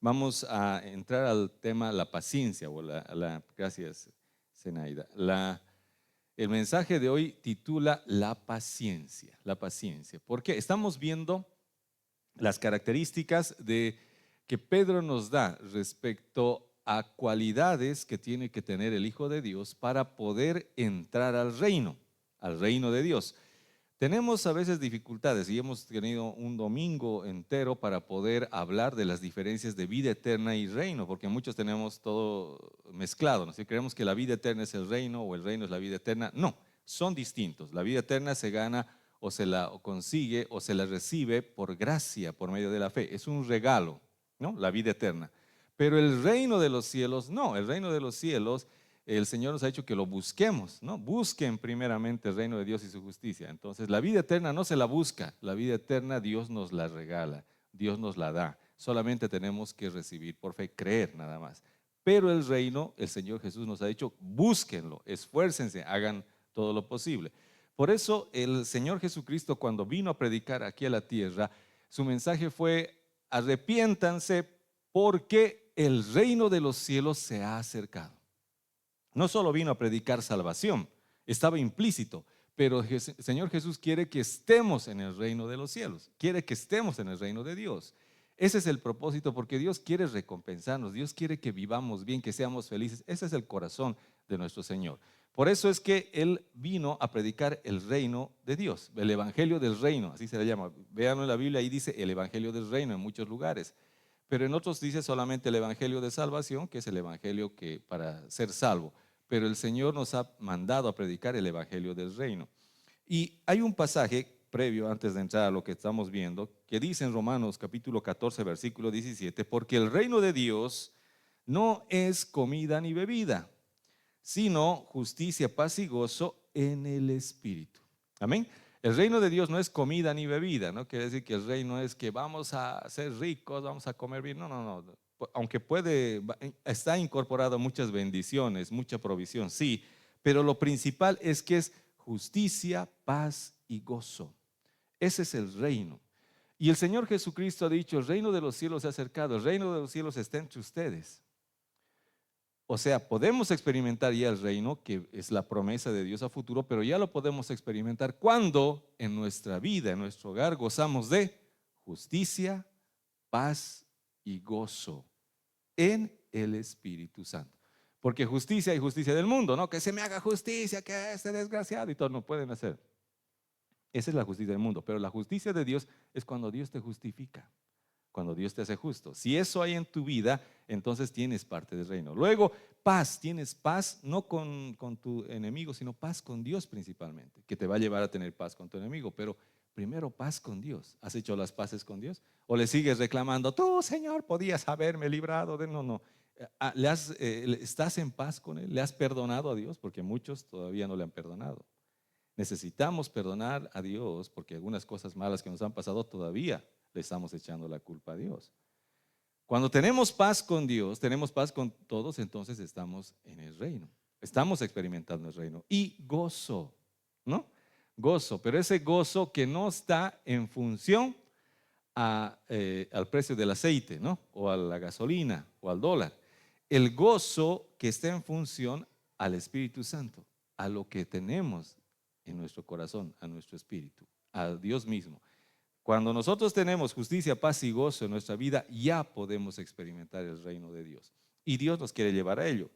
Vamos a entrar al tema la paciencia gracias, Zenaida. El mensaje de hoy titula la paciencia, la paciencia. Porque estamos viendo las características que Pedro nos da respecto a cualidades que tiene que tener el Hijo de Dios para poder entrar al reino de Dios. Tenemos a veces dificultades y hemos tenido un domingo entero para poder hablar de las diferencias de vida eterna y reino, porque muchos tenemos todo mezclado, ¿no? Si creemos que la vida eterna es el reino o el reino es la vida eterna, no, son distintos. La vida eterna se gana o se la consigue o se la recibe por gracia, por medio de la fe. Es un regalo, ¿no? La vida eterna. Pero el reino de los cielos, no, el reino de los cielos el Señor nos ha dicho que lo busquemos, ¿no? Busquen primeramente el reino de Dios y su justicia. Entonces, la vida eterna no se la busca, la vida eterna Dios nos la regala, Dios nos la da. Solamente tenemos que recibir por fe, creer nada más. Pero el reino, el Señor Jesús nos ha dicho, búsquenlo, esfuércense, hagan todo lo posible. Por eso el Señor Jesucristo, cuando vino a predicar aquí a la tierra, su mensaje fue: arrepiéntanse porque el reino de los cielos se ha acercado. No solo vino a predicar salvación, estaba implícito, pero el Señor Jesús quiere que estemos en el reino de los cielos, quiere que estemos en el reino de Dios. Ese es el propósito, porque Dios quiere recompensarnos, Dios quiere que vivamos bien, que seamos felices. Ese es el corazón de nuestro Señor. Por eso es que Él vino a predicar el reino de Dios, el evangelio del reino, así se le llama. Véanlo en la Biblia, ahí dice el evangelio del reino en muchos lugares. Pero en otros dice solamente el evangelio de salvación, que es el evangelio que para ser salvo. Pero el Señor nos ha mandado a predicar el evangelio del reino. Y hay un pasaje previo, antes de entrar a lo que estamos viendo, que dice en Romanos capítulo 14, versículo 17, porque el reino de Dios no es comida ni bebida, sino justicia, paz y gozo en el Espíritu. Amén. El reino de Dios no es comida ni bebida, no quiere decir que el reino es que vamos a ser ricos, vamos a comer bien. No, no, no. Aunque está incorporado muchas bendiciones, mucha provisión, sí, pero lo principal es que es justicia, paz y gozo. Ese es el reino. Y el Señor Jesucristo ha dicho: el reino de los cielos se ha acercado, el reino de los cielos está entre ustedes. O sea, podemos experimentar ya el reino, que es la promesa de Dios a futuro, pero ya lo podemos experimentar cuando en nuestra vida, en nuestro hogar, gozamos de justicia, paz y gozo en el Espíritu Santo. Porque justicia y justicia del mundo, ¿no? Que se me haga justicia, que este desgraciado y todo, no pueden hacer. Esa es la justicia del mundo, pero la justicia de Dios es cuando Dios te justifica, cuando Dios te hace justo. Si eso hay en tu vida, entonces tienes parte del reino. Luego, paz, tienes paz no con tu enemigo, sino paz con Dios principalmente, que te va a llevar a tener paz con tu enemigo. Pero primero, paz con Dios. ¿Has hecho las paces con Dios? ¿O le sigues reclamando: tú, Señor, podías haberme librado de...? No, no. ¿Estás en paz con Él? ¿Le has perdonado a Dios? Porque muchos todavía no le han perdonado. Necesitamos perdonar a Dios, porque algunas cosas malas que nos han pasado todavía le estamos echando la culpa a Dios. Cuando tenemos paz con Dios, tenemos paz con todos, entonces estamos en el reino. Estamos experimentando el reino. Y gozo, ¿no? Gozo, pero ese gozo que no está en función al precio del aceite, ¿no? O a la gasolina o al dólar. El gozo que está en función al Espíritu Santo, a lo que tenemos en nuestro corazón, a nuestro espíritu, a Dios mismo. Cuando nosotros tenemos justicia, paz y gozo en nuestra vida, ya podemos experimentar el reino de Dios. Y Dios nos quiere llevar a ello.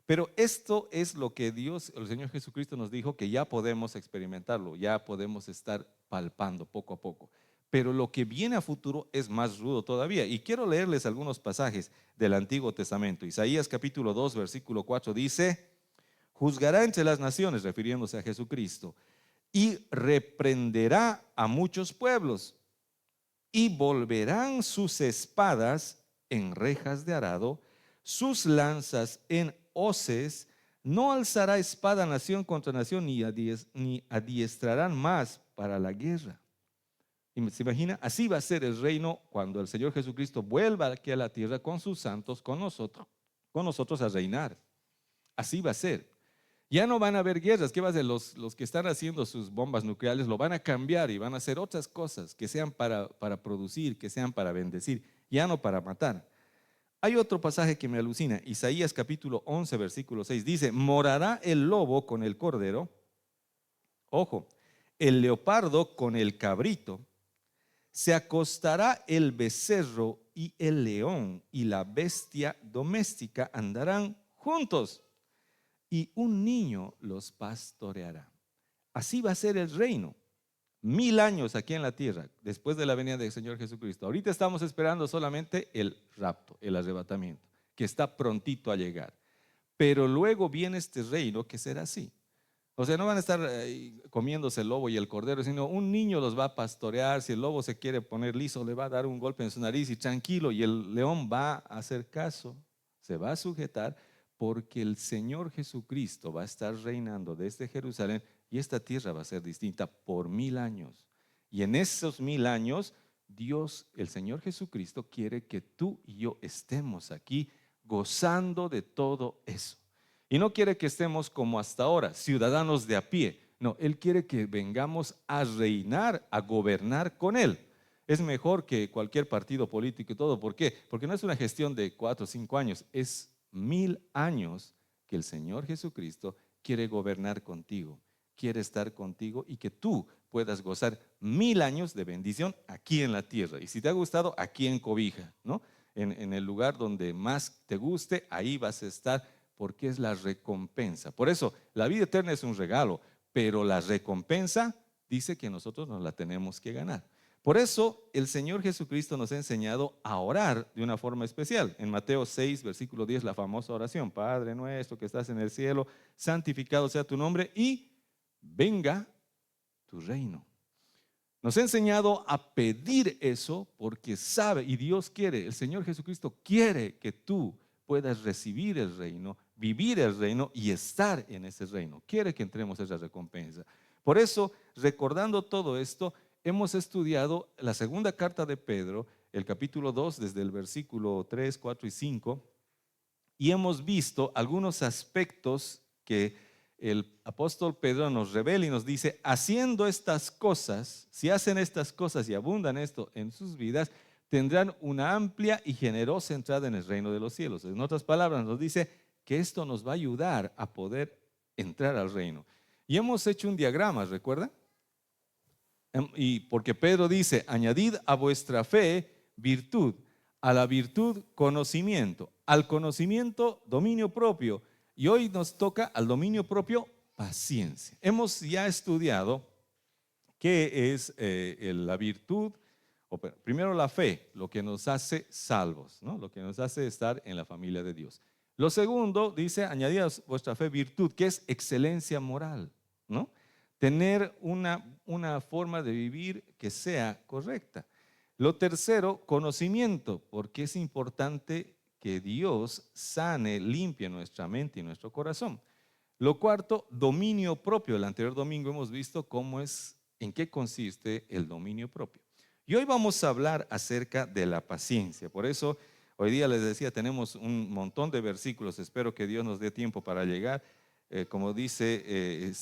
Pero esto es lo que Dios, el Señor Jesucristo nos dijo, que ya podemos experimentarlo, ya podemos estar palpando poco a poco. Pero lo que viene a futuro es más rudo todavía. Y quiero leerles algunos pasajes del Antiguo Testamento. Isaías capítulo 2, versículo 4 dice: juzgará entre las naciones, refiriéndose a Jesucristo, y reprenderá a muchos pueblos, y volverán sus espadas en rejas de arado, sus lanzas en hoces. No alzará espada nación contra nación, ni adiestrarán más para la guerra. Y se imagina, así va a ser el reino cuando el Señor Jesucristo vuelva aquí a la tierra con sus santos, con nosotros a reinar. Así va a ser. Ya no van a haber guerras. ¿Qué va a hacer? Los que están haciendo sus bombas nucleares lo van a cambiar y van a hacer otras cosas que sean para producir, que sean para bendecir, ya no para matar. Hay otro pasaje que me alucina. Isaías capítulo 11, versículo 6 dice: morará el lobo con el cordero, ojo, el leopardo con el cabrito, se acostará el becerro y el león, y la bestia doméstica andarán juntos, y un niño los pastoreará. Así va a ser el reino. 1000 años aquí en la tierra, después de la venida del Señor Jesucristo. Ahorita estamos esperando solamente el rapto, el arrebatamiento, que está prontito a llegar. Pero luego viene este reino que será así. O sea, no van a estar comiéndose el lobo y el cordero, sino un niño los va a pastorear. Si el lobo se quiere poner liso, le va a dar un golpe en su nariz y tranquilo, y el león va a hacer caso, se va a sujetar, porque el Señor Jesucristo va a estar reinando desde Jerusalén, y esta tierra va a ser distinta por 1000 años. Y en esos 1000 años, Dios, el Señor Jesucristo, quiere que tú y yo estemos aquí gozando de todo eso. Y no quiere que estemos como hasta ahora, ciudadanos de a pie. No, Él quiere que vengamos a reinar, a gobernar con Él. Es mejor que cualquier partido político y todo. ¿Por qué? Porque no es una gestión de 4 o 5 años, es 1000 años que el Señor Jesucristo quiere gobernar contigo, quiere estar contigo, y que tú puedas gozar 1000 años de bendición aquí en la tierra. Y si te ha gustado, aquí en Cobija, ¿no? En el lugar donde más te guste, ahí vas a estar, porque es la recompensa. Por eso, la vida eterna es un regalo, pero la recompensa dice que nosotros nos la tenemos que ganar. Por eso, el Señor Jesucristo nos ha enseñado a orar de una forma especial. En Mateo 6, versículo 10, la famosa oración: Padre nuestro que estás en el cielo, santificado sea tu nombre, y venga tu reino. Nos ha enseñado a pedir eso porque sabe, y Dios quiere, el Señor Jesucristo quiere que tú puedas recibir el reino, vivir el reino y estar en ese reino. Quiere que entremos a esa recompensa. Por eso, recordando todo esto, hemos estudiado la segunda carta de Pedro, el capítulo 2, desde el versículo 3, 4 y 5, y hemos visto algunos aspectos que el apóstol Pedro nos revela y nos dice: haciendo estas cosas, si hacen estas cosas y abundan esto en sus vidas, tendrán una amplia y generosa entrada en el reino de los cielos. En otras palabras, nos dice que esto nos va a ayudar a poder entrar al reino. Y hemos hecho un diagrama, ¿recuerdan? Y porque Pedro dice: añadid a vuestra fe virtud, a la virtud conocimiento, al conocimiento dominio propio, y hoy nos toca al dominio propio paciencia. Hemos ya estudiado qué es la virtud, primero la fe, lo que nos hace salvos, ¿no? Lo que nos hace estar en la familia de Dios. Lo segundo dice: añadid a vuestra fe virtud, que es excelencia moral, ¿no? Tener una forma de vivir que sea correcta. Lo tercero, conocimiento, porque es importante que Dios sane, limpie nuestra mente y nuestro corazón. Lo cuarto, dominio propio. El anterior domingo hemos visto en qué consiste el dominio propio. Y hoy vamos a hablar acerca de la paciencia. Por eso, hoy día les decía, tenemos un montón de versículos. Espero que Dios nos dé tiempo para llegar. Como dice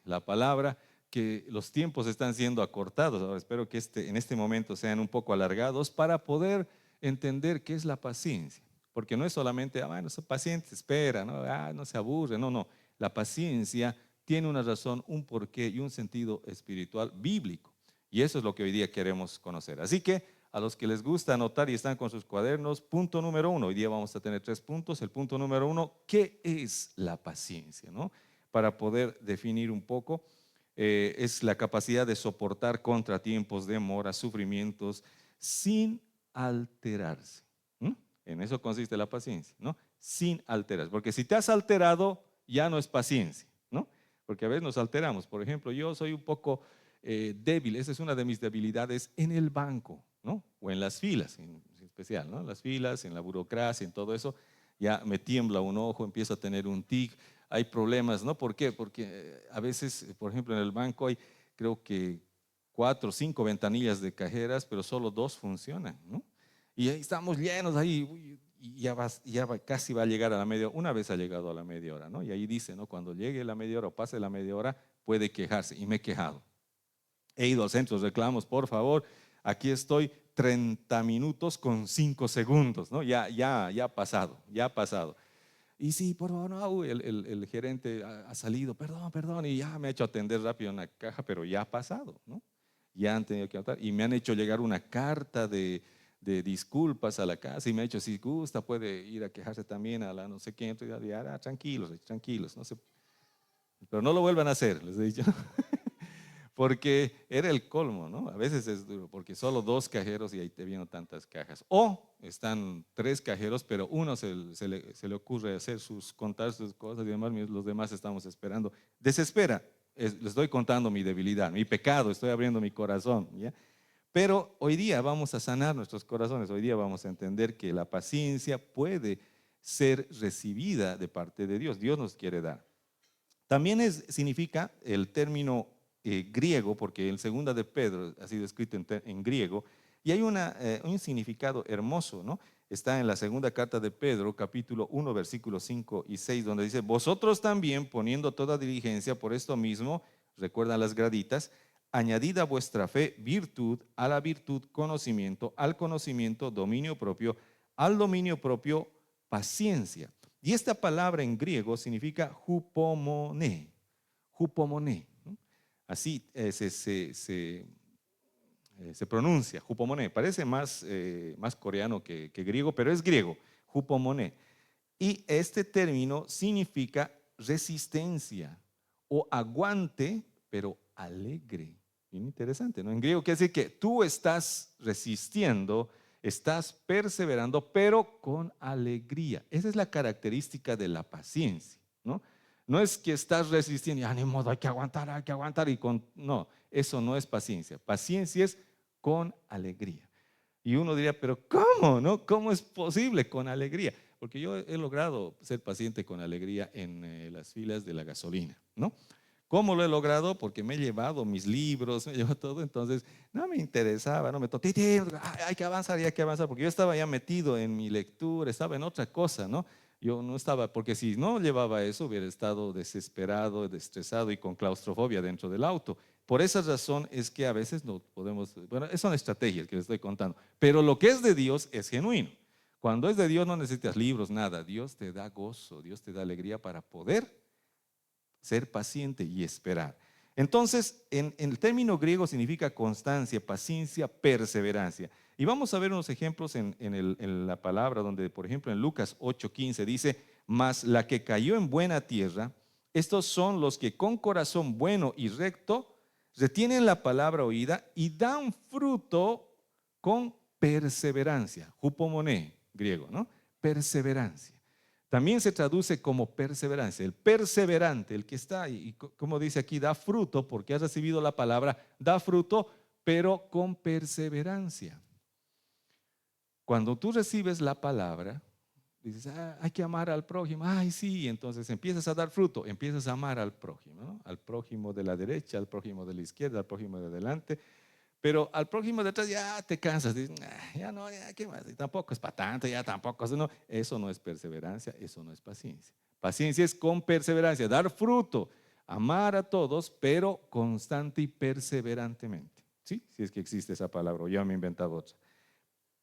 la palabra, que los tiempos están siendo acortados. Ahora espero que en este momento sean un poco alargados para poder entender qué es la paciencia. Porque no es solamente, bueno, soy paciente, espera, ¿no? No se aburre. No, no. La paciencia tiene una razón, un porqué y un sentido espiritual bíblico. Y eso es lo que hoy día queremos conocer. Así que a los que les gusta anotar y están con sus cuadernos, punto número 1. Hoy día vamos a tener 3 puntos. El punto número 1, ¿qué es la paciencia? ¿No? Para poder definir un poco, es la capacidad de soportar contratiempos, demoras, sufrimientos, sin alterarse. En eso consiste la paciencia, ¿no? Sin alterarse. Porque si te has alterado, ya no es paciencia, ¿no? Porque a veces nos alteramos. Por ejemplo, yo soy un poco débil. Esa es una de mis debilidades en el banco, ¿no? O en las filas, en especial, ¿no? Las filas, en la burocracia, en todo eso, ya me tiembla un ojo, empiezo a tener un tic. Hay problemas, ¿no? ¿Por qué? Porque a veces, por ejemplo, en el banco hay, creo que 4 o 5 ventanillas de cajeras, pero solo 2 funcionan, ¿no? Y ahí estamos llenos ahí, y casi va a llegar a la media hora. Una vez ha llegado a la media hora, ¿no? Y ahí dice, ¿no? Cuando llegue la media hora o pase la media hora, puede quejarse. Y me he quejado. He ido al centro de reclamos: por favor, aquí estoy 30 minutos con 5 segundos, ¿no? Ya ha pasado, ya ha pasado. Y sí, por favor, no, el gerente ha salido, perdón, y ya me ha hecho atender rápido en la caja, pero ya ha pasado, ¿no? Ya han tenido que anotar. Y me han hecho llegar una carta de disculpas a la casa y me ha dicho, si gusta puede ir a quejarse también a la no sé quién. Entonces, ya, tranquilos, no sé. Pero no lo vuelvan a hacer, les he dicho. Porque era el colmo, ¿no? A veces es duro, porque solo 2 cajeros y ahí te vienen tantas cajas. O están 3 cajeros, pero uno se le ocurre contar sus cosas y demás, los demás estamos esperando. Desespera, les estoy contando mi debilidad, mi pecado, estoy abriendo mi corazón, ¿ya? Pero hoy día vamos a sanar nuestros corazones, hoy día vamos a entender que la paciencia puede ser recibida de parte de Dios, Dios nos quiere dar. También significa el término griego, porque en segunda de Pedro ha sido escrito en griego, y hay un significado hermoso, ¿no? Está en la segunda carta de Pedro, capítulo 1, versículos 5 y 6, donde dice, vosotros también, poniendo toda diligencia por esto mismo, recuerdan las graditas, añadid a vuestra fe virtud, a la virtud conocimiento, al conocimiento dominio propio, al dominio propio paciencia. Y esta palabra en griego significa hupomone, ¿no? Así se pronuncia, hupomone. Parece más coreano que griego, pero es griego, hupomone. Y este término significa resistencia o aguante, pero alegre. Bien interesante, ¿no? En griego quiere decir que tú estás resistiendo, estás perseverando, pero con alegría. Esa es la característica de la paciencia, ¿no? No es que estás resistiendo, ya ni modo, hay que aguantar no, eso no es paciencia. Paciencia es con alegría. Y uno diría, pero ¿cómo? ¿No? ¿Cómo es posible con alegría? Porque yo he logrado ser paciente con alegría en las filas de la gasolina, ¿no? ¿Cómo lo he logrado? Porque me he llevado mis libros, me he llevado todo, entonces no me interesaba, no me tocó, hay que avanzar, porque yo estaba ya metido en mi lectura, estaba en otra cosa, ¿no? Yo no estaba, porque si no llevaba eso, hubiera estado desesperado, estresado y con claustrofobia dentro del auto. Por esa razón es que a veces no podemos, bueno, son estrategias que les estoy contando, pero lo que es de Dios es genuino. Cuando es de Dios no necesitas libros, nada. Dios te da gozo, Dios te da alegría para poder ser paciente y esperar. Entonces, en el término griego significa constancia, paciencia, perseverancia. Y vamos a ver unos ejemplos en la palabra, donde, por ejemplo, en Lucas 8:15 dice, mas la que cayó en buena tierra, estos son los que con corazón bueno y recto retienen la palabra oída y dan fruto con perseverancia. Hupomone, griego, ¿no? Perseverancia. También se traduce como perseverancia. El perseverante, el que está, y como dice aquí, da fruto porque ha recibido la palabra, da fruto, pero con perseverancia. Cuando tú recibes la palabra, dices, hay que amar al prójimo. Ay, sí, entonces empiezas a dar fruto, empiezas a amar al prójimo, ¿no? Al prójimo de la derecha, al prójimo de la izquierda, al prójimo de adelante. Pero al prójimo de atrás ya te cansas, dices, ya no, ya qué más, y tampoco es para tanto, ya tampoco, eso no es perseverancia, eso no es paciencia. Paciencia es con perseverancia, dar fruto, amar a todos, pero constante y perseverantemente. ¿Sí? Si es que existe esa palabra, yo me he inventado otra.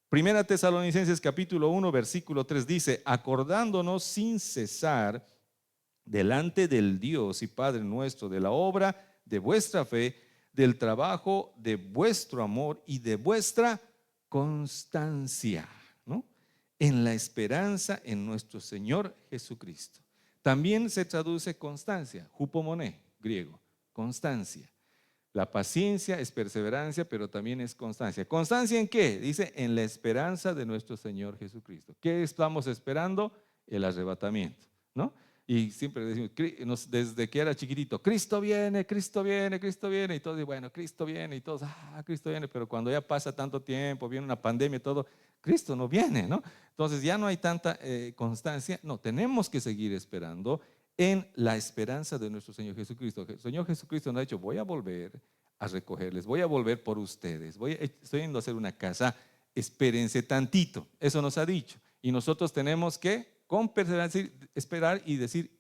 Primera Tesalonicenses capítulo 1, versículo 3 dice, acordándonos sin cesar delante del Dios y Padre nuestro de la obra de vuestra fe, del trabajo de vuestro amor y de vuestra constancia, ¿no? En la esperanza en nuestro Señor Jesucristo. También se traduce constancia, hupomone, griego, constancia. La paciencia es perseverancia, pero también es constancia. ¿Constancia en qué? Dice, en la esperanza de nuestro Señor Jesucristo. ¿Qué estamos esperando? El arrebatamiento, ¿no? Y siempre decimos, desde que era chiquitito, Cristo viene, Cristo viene, Cristo viene, y todos, bueno, Cristo viene, y todos, Cristo viene, pero cuando ya pasa tanto tiempo, viene una pandemia y todo, Cristo no viene, ¿no? Entonces ya no hay tanta constancia, no, tenemos que seguir esperando en la esperanza de nuestro Señor Jesucristo. El Señor Jesucristo nos ha dicho, voy a volver a recogerles, voy a volver por ustedes, estoy yendo a hacer una casa, espérense tantito, eso nos ha dicho, y nosotros tenemos que con perseverancia esperar y decir,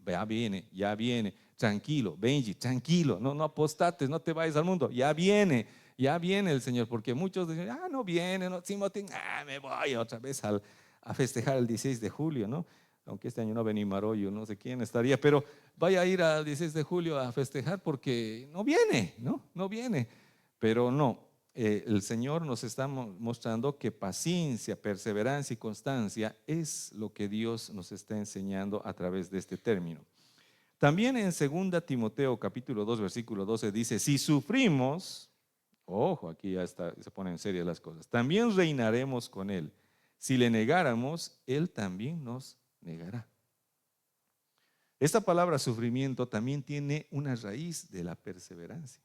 ya viene, tranquilo, Benji, tranquilo, no apostates, no te vayas al mundo, ya viene, ya viene el Señor, porque muchos dicen, no viene, no, Timothy, me voy otra vez a festejar el 16 de julio, ¿no? Aunque este año no venía Maroyo, no sé quién estaría, pero vaya a ir al 16 de julio a festejar porque no viene, ¿no? No viene. Pero no, el Señor nos está mostrando que paciencia, perseverancia y constancia es lo que Dios nos está enseñando a través de este término. También en 2 Timoteo capítulo 2 versículo 12 dice, si sufrimos, ojo, aquí ya se ponen serias las cosas, también reinaremos con Él. Si le negáramos, Él también nos negará. Esta palabra sufrimiento también tiene una raíz de la perseverancia.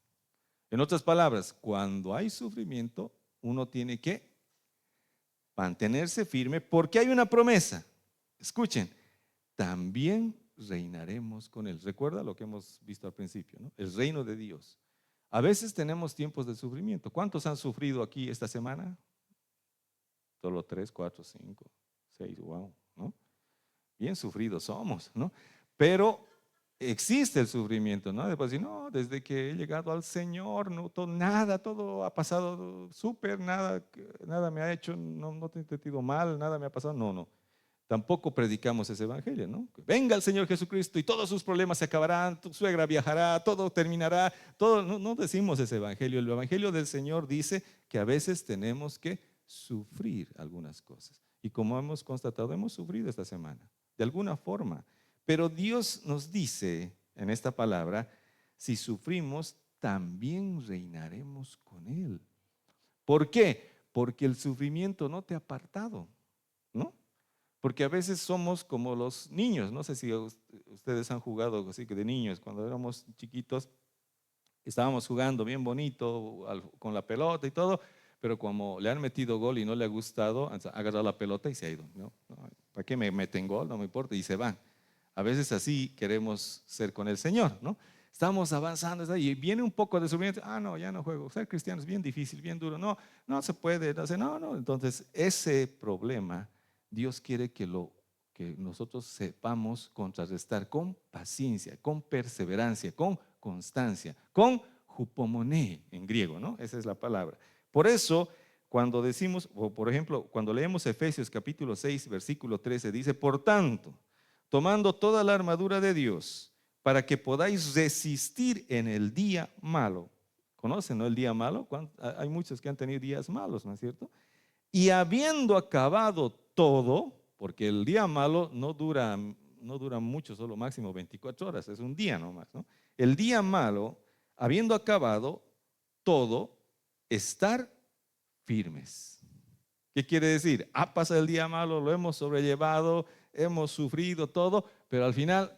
En otras palabras, cuando hay sufrimiento, uno tiene que mantenerse firme porque hay una promesa. Escuchen, también reinaremos con Él. Recuerda lo que hemos visto al principio, ¿no? El reino de Dios. A veces tenemos tiempos de sufrimiento. ¿Cuántos han sufrido aquí esta semana? Solo 3, 4, 5, 6, wow, ¿no? Bien sufridos somos, ¿no? Pero existe el sufrimiento, ¿no? Después decir, no, desde que he llegado al Señor, no, todo ha pasado súper, nada me ha hecho, no te he sentido mal, nada me ha pasado. No, no. Tampoco predicamos ese evangelio, ¿no? Que venga el Señor Jesucristo y todos sus problemas se acabarán, tu suegra viajará, todo terminará, todo. No decimos ese evangelio. El evangelio del Señor dice que a veces tenemos que sufrir algunas cosas. Y como hemos constatado, hemos sufrido esta semana, de alguna forma. Pero Dios nos dice en esta palabra, si sufrimos, también reinaremos con Él. ¿Por qué? Porque el sufrimiento no te ha apartado, ¿no? Porque a veces somos como los niños. No sé si ustedes han jugado así que de niños, cuando éramos chiquitos, estábamos jugando bien bonito con la pelota y todo, pero como le han metido gol y no le ha gustado, ha agarrado la pelota y se ha ido. ¿No? ¿Para qué me meten gol? No me importa, y se van. A veces así queremos ser con el Señor, ¿no? Estamos avanzando y viene un poco de sufrimiento. No, ya no juego. Ser cristiano es bien difícil, bien duro. No se puede. No. Entonces, ese problema, Dios quiere que nosotros sepamos contrarrestar con paciencia, con perseverancia, con constancia, con hupomoné en griego, ¿no? Esa es la palabra. Por eso, cuando decimos, o por ejemplo, cuando leemos Efesios capítulo 6, versículo 13, dice, por tanto, tomando toda la armadura de Dios, para que podáis resistir en el día malo. ¿Conocen, no, el día malo? Hay muchos que han tenido días malos, ¿no es cierto? Y habiendo acabado todo, porque el día malo no dura mucho, solo máximo 24 horas, es un día nomás, ¿no? El día malo, habiendo acabado todo, estar firmes. ¿Qué quiere decir? Ha pasado el día malo, lo hemos sobrellevado, hemos sufrido todo, pero al final,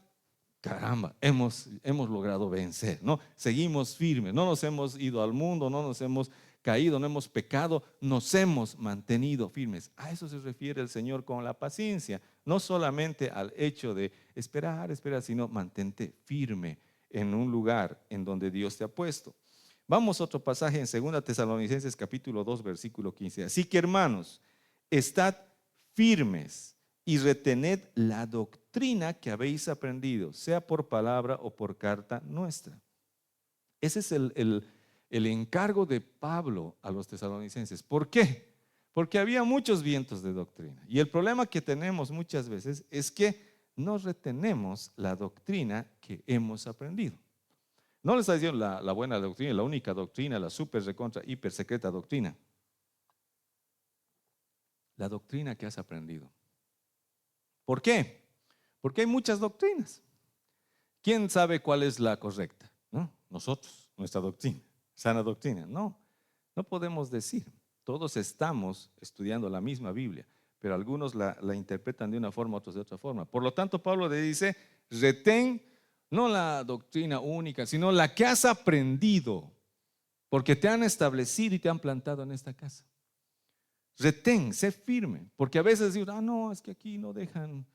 caramba, hemos logrado vencer, ¿no? Seguimos firmes, no nos hemos ido al mundo, no nos hemos caído, no hemos pecado, nos hemos mantenido firmes. A eso se refiere el Señor con la paciencia, no solamente al hecho de esperar, sino mantente firme en un lugar en donde Dios te ha puesto. Vamos a otro pasaje en 2 Tesalonicenses capítulo 2 versículo 15. Así que hermanos, estad firmes y retened la doctrina que habéis aprendido, sea por palabra o por carta nuestra. Ese es el encargo de Pablo a los tesalonicenses. ¿Por qué? Porque había muchos vientos de doctrina. Y el problema que tenemos muchas veces es que no retenemos la doctrina que hemos aprendido. No les está diciendo la buena doctrina, la única doctrina, la super, recontra, hiper secreta doctrina. La doctrina que has aprendido. ¿Por qué? Porque hay muchas doctrinas. ¿Quién sabe cuál es la correcta? ¿No? Nosotros, nuestra doctrina, sana doctrina. No podemos decir. Todos estamos estudiando la misma Biblia, pero algunos la interpretan de una forma, otros de otra forma. Por lo tanto, Pablo le dice, retén no la doctrina única, sino la que has aprendido, porque te han establecido y te han plantado en esta casa. Retén, sé firme, porque a veces digo, no, es que aquí no dejan,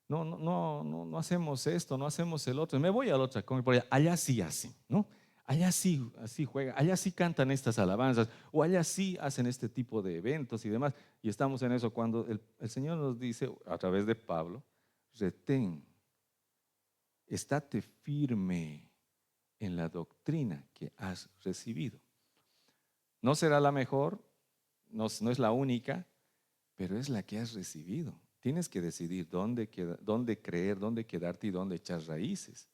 no hacemos esto, no hacemos el otro. Me voy a la otra congregación, allá sí hacen, ¿no? Allá sí, así juegan, allá sí cantan estas alabanzas, o allá sí hacen este tipo de eventos y demás. Y estamos en eso cuando el Señor nos dice a través de Pablo, retén, estate firme en la doctrina que has recibido. No será la mejor, no es la única, pero es la que has recibido. Tienes que decidir dónde creer, dónde quedarte y dónde echar raíces.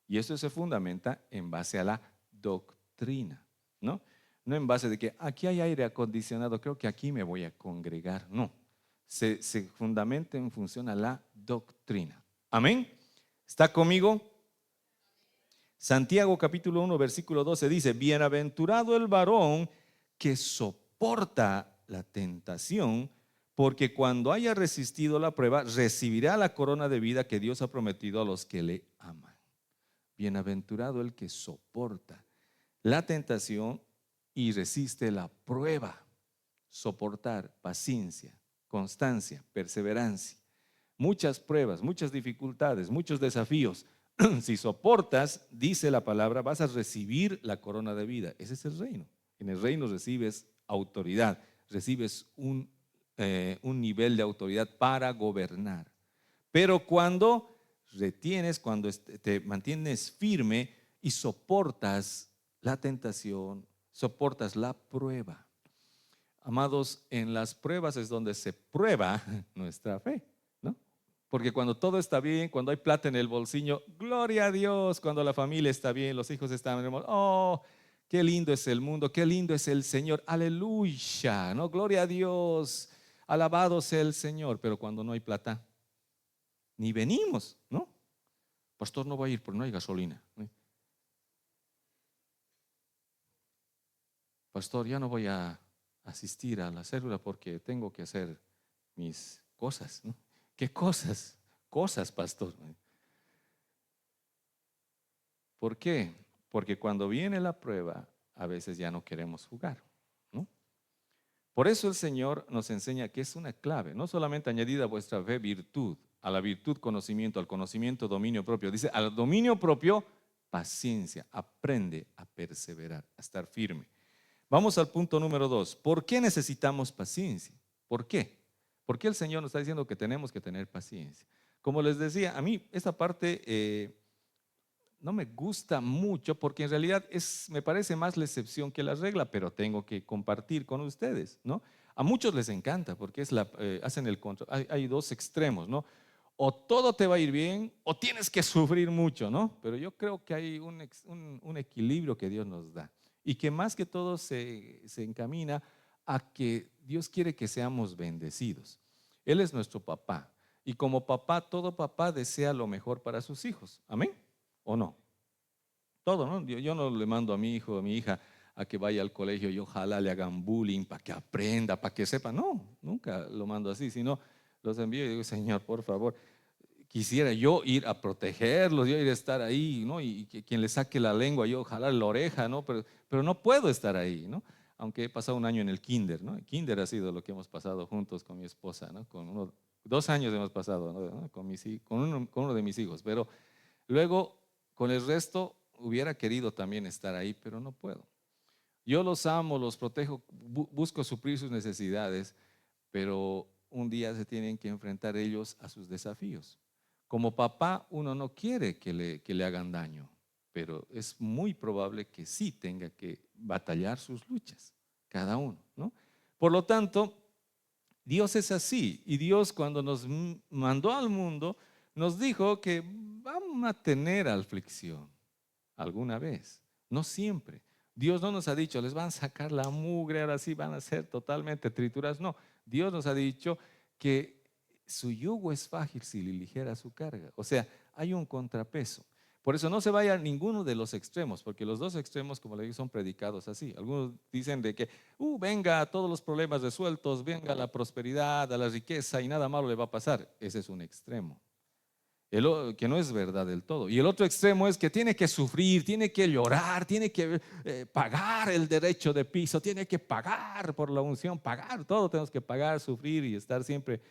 Y eso se fundamenta en base a la doctrina, ¿no? No en base de que aquí hay aire acondicionado, creo que aquí me voy a congregar. No, se fundamenta en función a la doctrina. Amén. ¿Está conmigo? Santiago capítulo 1, versículo 12 dice, bienaventurado el varón que soporta la tentación, porque cuando haya resistido la prueba, recibirá la corona de vida que Dios ha prometido a los que le aman. Bienaventurado el que soporta la tentación y resiste la prueba. Soportar, paciencia, constancia, perseverancia. Muchas pruebas, muchas dificultades, muchos desafíos. Si soportas, dice la palabra, vas a recibir la corona de vida. Ese es el reino. En el reino recibes autoridad, recibes un nivel de autoridad para gobernar. Pero cuando retienes, cuando te mantienes firme y soportas la tentación, soportas la prueba. Amados, en las pruebas es donde se prueba nuestra fe, ¿no? Porque cuando todo está bien, cuando hay plata en el bolsillo, gloria a Dios. Cuando la familia está bien, los hijos están bien, oh, qué lindo es el mundo, qué lindo es el Señor, aleluya, ¿no? Gloria a Dios, alabado sea el Señor. Pero cuando no hay plata, ni venimos, ¿no? Pastor, no va a ir porque no hay gasolina. Pastor, ya no voy a asistir a la célula porque tengo que hacer mis cosas, ¿no? ¿Qué cosas? Cosas, pastor. ¿Por qué? Porque cuando viene la prueba, a veces ya no queremos jugar, ¿no? Por eso el Señor nos enseña que es una clave, no solamente añadida a vuestra fe virtud, a la virtud conocimiento, al conocimiento dominio propio. Dice, al dominio propio, paciencia, aprende a perseverar, a estar firme. Vamos al punto número 2. ¿Por qué necesitamos paciencia? ¿Por qué? ¿Por qué el Señor nos está diciendo que tenemos que tener paciencia? Como les decía, a mí esta parte no me gusta mucho porque en realidad me parece más la excepción que la regla, pero tengo que compartir con ustedes, ¿no? A muchos les encanta porque hacen el control. Hay dos extremos, ¿no? O todo te va a ir bien o tienes que sufrir mucho, ¿no? Pero yo creo que hay un equilibrio que Dios nos da y que más que todo se encamina a que Dios quiere que seamos bendecidos. Él es nuestro papá y como papá, todo papá desea lo mejor para sus hijos. Amén. ¿O no? Todo, ¿no? Yo no le mando a mi hijo, a mi hija, a que vaya al colegio y ojalá le hagan bullying para que aprenda, para que sepa. No, nunca lo mando así, sino los envío y digo, Señor, por favor, quisiera yo ir a protegerlos, yo ir a estar ahí, ¿no? Y que quien le saque la lengua, yo ojalá la oreja, ¿no? Pero no puedo estar ahí, ¿no? Aunque he pasado un año en el kinder, ¿no? El kinder ha sido lo que hemos pasado juntos con mi esposa, ¿no? 2 años hemos pasado, ¿no? Con uno de mis hijos, pero luego, con el resto, hubiera querido también estar ahí, pero no puedo. Yo los amo, los protejo, busco suplir sus necesidades, pero un día se tienen que enfrentar ellos a sus desafíos. Como papá, uno no quiere que le hagan daño, pero es muy probable que sí tenga que batallar sus luchas, cada uno, ¿no? Por lo tanto, Dios es así y Dios cuando nos mandó al mundo nos dijo que vamos a tener aflicción alguna vez, no siempre. Dios no nos ha dicho, les van a sacar la mugre, ahora sí van a ser totalmente triturados. No, Dios nos ha dicho que su yugo es fácil si le ligera su carga. O sea, hay un contrapeso. Por eso no se vaya a ninguno de los extremos, porque los dos extremos, como le digo, son predicados así. Algunos dicen de que, venga todos los problemas resueltos, venga la prosperidad, a la riqueza y nada malo le va a pasar. Ese es un extremo, que no es verdad del todo. Y el otro extremo es que tiene que sufrir, tiene que llorar, tiene que pagar el derecho de piso, tiene que pagar por la unción, pagar, todo tenemos que pagar, sufrir y estar siempre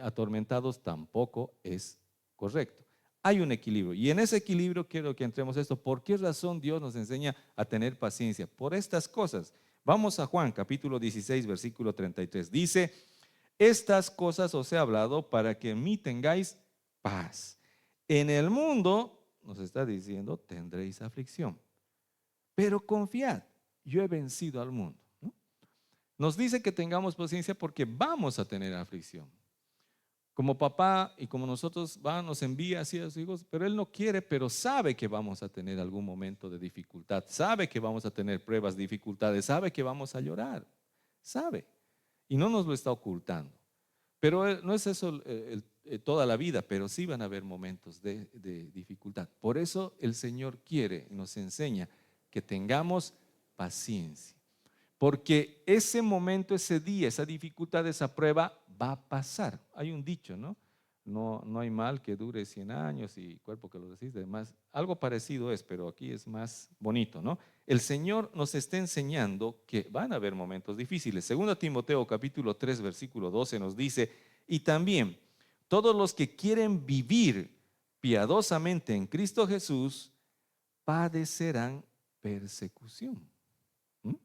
atormentados, tampoco es correcto. Hay un equilibrio y en ese equilibrio quiero que entremos esto. ¿Por qué razón Dios nos enseña a tener paciencia? Por estas cosas. Vamos a Juan capítulo 16 versículo 33. Dice, estas cosas os he hablado para que en mí tengáis paz. En el mundo, nos está diciendo, tendréis aflicción, pero confiad, yo he vencido al mundo, ¿no? Nos dice que tengamos paciencia porque vamos a tener aflicción. Como papá y como nosotros, nos envía así a sus hijos, pero Él no quiere, pero sabe que vamos a tener algún momento de dificultad, sabe que vamos a tener pruebas, dificultades, sabe que vamos a llorar, sabe, y no nos lo está ocultando. Pero no es eso toda la vida, pero sí van a haber momentos de dificultad. Por eso el Señor quiere y nos enseña que tengamos paciencia. Porque ese momento, ese día, esa dificultad, esa prueba va a pasar. Hay un dicho, ¿no? No hay mal que dure 100 años y cuerpo que lo resiste. Además, algo parecido es, pero aquí es más bonito, ¿no? El Señor nos está enseñando que van a haber momentos difíciles. Segundo Timoteo capítulo 3, versículo 12 nos dice, y también todos los que quieren vivir piadosamente en Cristo Jesús padecerán persecución. ¿Mm?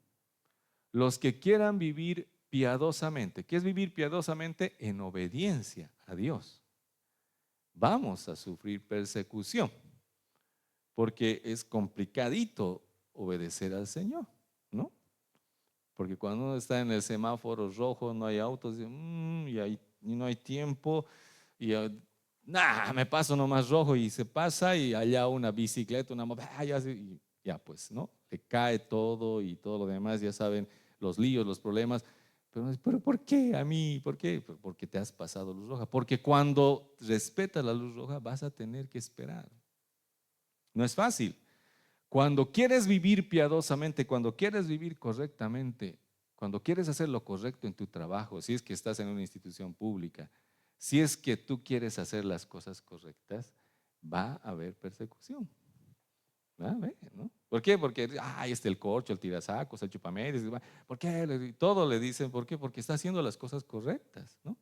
Los que quieran vivir piadosamente. ¿Qué es vivir piadosamente? En obediencia a Dios. Vamos a sufrir persecución, porque es complicadito obedecer al Señor, ¿no? Porque cuando uno está en el semáforo rojo, no hay autos, y no hay tiempo, y me paso nomás rojo y se pasa, y allá una bicicleta, una moto, y ya pues, ¿no? Le cae todo y todo lo demás, ya saben, los líos, los problemas. Pero ¿por qué a mí? ¿Por qué? Porque te has pasado luz roja. Porque cuando respetas la luz roja vas a tener que esperar. No es fácil. Cuando quieres vivir piadosamente, cuando quieres vivir correctamente, cuando quieres hacer lo correcto en tu trabajo, si es que estás en una institución pública, si es que tú quieres hacer las cosas correctas, va a haber persecución. ¿Va a haber, no? ¿Por qué? Porque, el corcho, el tirasacos, el chupamedias, ¿por qué? Todo le dicen, ¿por qué? Porque está haciendo las cosas correctas, ¿no?